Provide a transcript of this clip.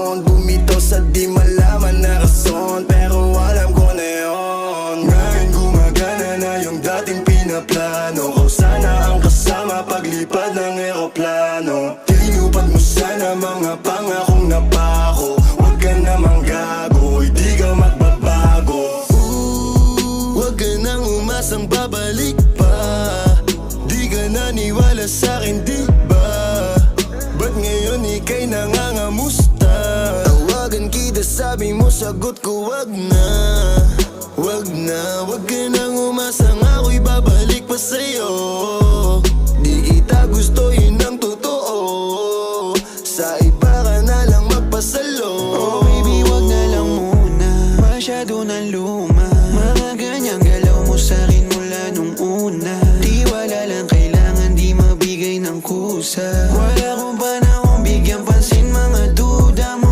Bumitaw sa di malaman na rason, pero alam ko na yun. Ngayon gumagana na yung dating pinaplano ko. Sana ang kasama paglipad ng eroplano. Tinupad mo sana mga pangakong napako. Huwag ka namang gago, hindi ka magbabago. Huwag ka nang umasang babalik pa. Di ka naniwala sa'kin, di ba? Ba't ngayon ika'y nangangamusta? Tawagan kita, sabi mo, sagot ko wag na. Wag na, wag ka nang umasang ako'y babalik pa sa'yo.